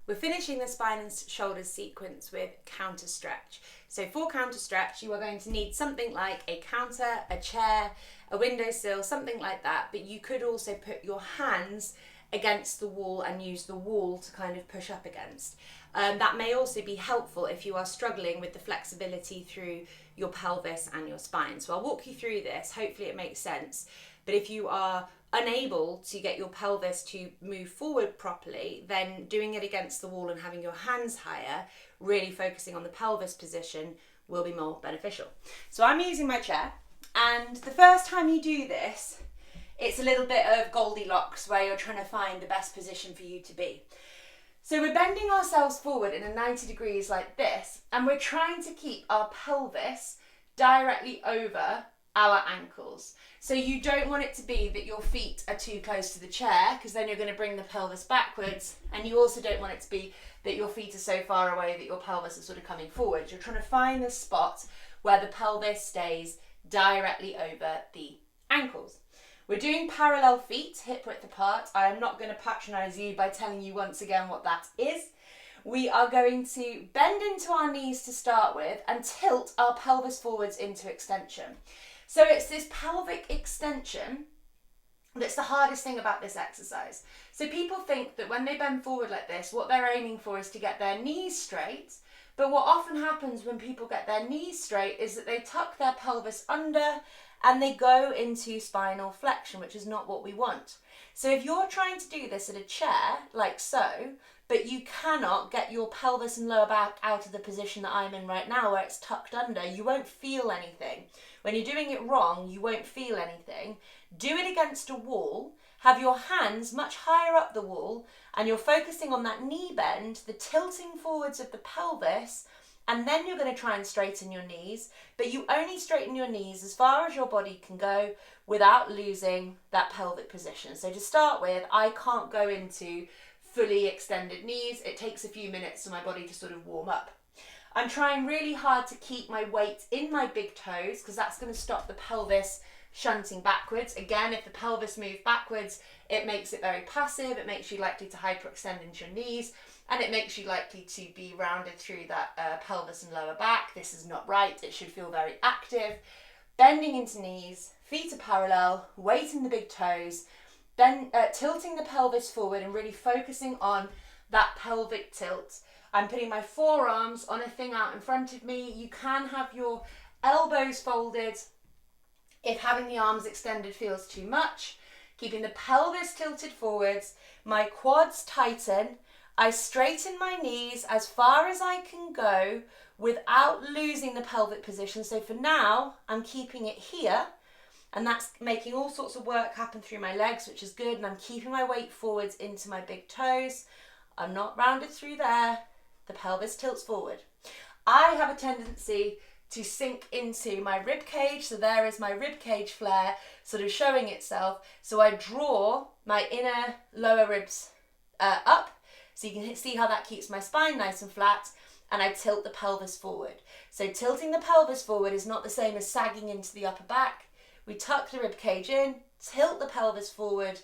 We're finishing the spine and shoulders sequence with counter stretch. So for counter stretch, you are going to need something like a counter, a chair, a windowsill, something like that. But you could also put your hands against the wall and use the wall to kind of push up against. That may also be helpful if you are struggling with the flexibility through your pelvis and your spine. So I'll walk you through this. Hopefully it makes sense. But if you are unable to get your pelvis to move forward properly, then doing it against the wall and having your hands higher, really focusing on the pelvis position, will be more beneficial. So I'm using my chair, and the first time you do this, it's a little bit of Goldilocks where you're trying to find the best position for you to be. So we're bending ourselves forward in a 90 degrees like this, and we're trying to keep our pelvis directly over our ankles. So you don't want it to be that your feet are too close to the chair, because then you're going to bring the pelvis backwards, and you also don't want it to be that your feet are so far away that your pelvis is sort of coming forward. You're trying to find the spot where the pelvis stays directly over the ankles. We're doing parallel feet, hip width apart. I am not going to patronise you by telling you once again what that is. We are going to bend into our knees to start with and tilt our pelvis forwards into extension. So it's this pelvic extension that's the hardest thing about this exercise. So people think that when they bend forward like this, what they're aiming for is to get their knees straight. But what often happens when people get their knees straight is that they tuck their pelvis under and they go into spinal flexion, which is not what we want. So if you're trying to do this at a chair, like so, but you cannot get your pelvis and lower back out of the position that I'm in right now, where it's tucked under, you won't feel anything. When you're doing it wrong, you won't feel anything. Do it against a wall, have your hands much higher up the wall, and you're focusing on that knee bend, the tilting forwards of the pelvis, and then you're going to try and straighten your knees, but you only straighten your knees as far as your body can go without losing that pelvic position. So to start with, I can't go into fully extended knees. It takes a few minutes for my body to sort of warm up. I'm trying really hard to keep my weight in my big toes, because that's going to stop the pelvis shunting backwards. Again, if the pelvis moves backwards, it makes it very passive. It makes you likely to hyperextend into your knees, and it makes you likely to be rounded through that pelvis and lower back. This is not right. It should feel very active. Bending into knees, feet are parallel, weight in the big toes, then tilting the pelvis forward and really focusing on that pelvic tilt. I'm putting my forearms on a thing out in front of me. You can have your elbows folded if having the arms extended feels too much. Keeping the pelvis tilted forwards, my quads tighten. I straighten my knees as far as I can go without losing the pelvic position. So for now, I'm keeping it here, and that's making all sorts of work happen through my legs, which is good. And I'm keeping my weight forwards into my big toes. I'm not rounded through there. The pelvis tilts forward. I have a tendency to sink into my rib cage. So there is my rib cage flare sort of showing itself. So I draw my inner lower ribs up. So you can see how that keeps my spine nice and flat, and I tilt the pelvis forward. So tilting the pelvis forward is not the same as sagging into the upper back. We tuck the rib cage in, tilt the pelvis forward,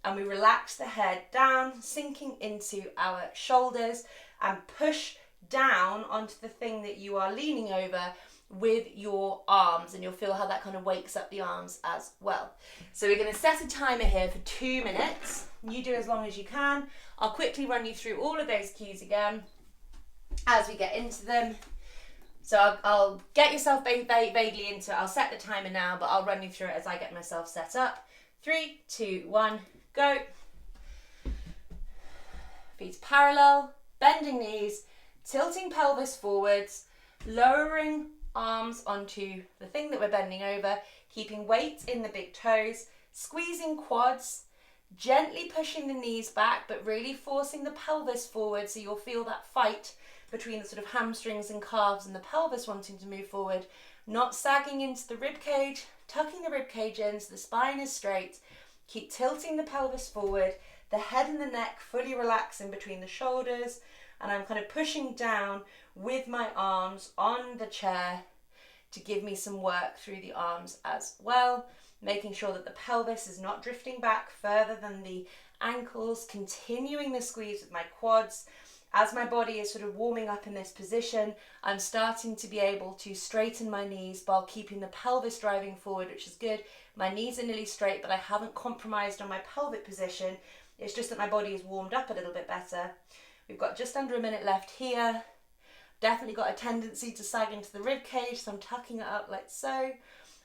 and we relax the head down, sinking into our shoulders, and push down onto the thing that you are leaning over with your arms, and you'll feel how that kind of wakes up the arms as well. So we're going to set a timer here for 2 minutes. You do as long as you can. I'll quickly run you through all of those cues again as we get into them. So I'll get yourself vaguely into it. I'll set the timer now, but I'll run you through it as I get myself set up. 3, 2, 1, go. Feet parallel, bending knees, tilting pelvis forwards, lowering arms onto the thing that we're bending over, keeping weight in the big toes, squeezing quads, gently pushing the knees back, but really forcing the pelvis forward, so you'll feel that fight between the sort of hamstrings and calves and the pelvis wanting to move forward, not sagging into the rib cage, tucking the rib cage in so the spine is straight. Keep tilting the pelvis forward, the head and the neck fully relaxing between the shoulders, and I'm kind of pushing down with my arms on the chair to give me some work through the arms as well, making sure that the pelvis is not drifting back further than the ankles, continuing the squeeze with my quads, As my body is sort of warming up in this position, I'm starting to be able to straighten my knees while keeping the pelvis driving forward, which is good. My knees are nearly straight, but I haven't compromised on my pelvic position. It's just that my body is warmed up a little bit better. We've got just under a minute left here. Definitely got a tendency to sag into the rib cage, so I'm tucking it up like so.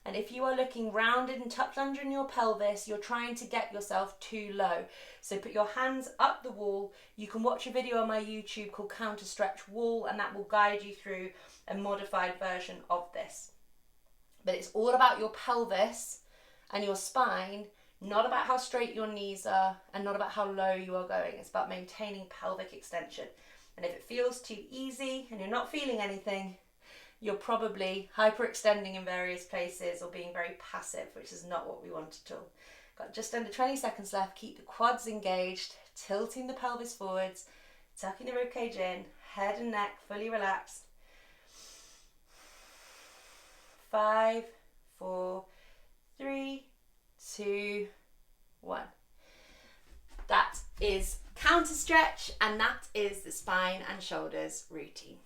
And if you are looking rounded and tucked under in your pelvis, you're trying to get yourself too low. So put your hands up the wall. You can watch a video on my YouTube called Counter Stretch Wall, and that will guide you through a modified version of this. But it's all about your pelvis and your spine, not about how straight your knees are and not about how low you are going. It's about maintaining pelvic extension. And if it feels too easy and you're not feeling anything, you're probably hyperextending in various places or being very passive, which is not what we want at all. Got just under 20 seconds left. Keep the quads engaged, tilting the pelvis forwards, tucking the ribcage in, head and neck fully relaxed. 5, 4, 3, 2, 1. That is counter stretch, and that is the spine and shoulders routine.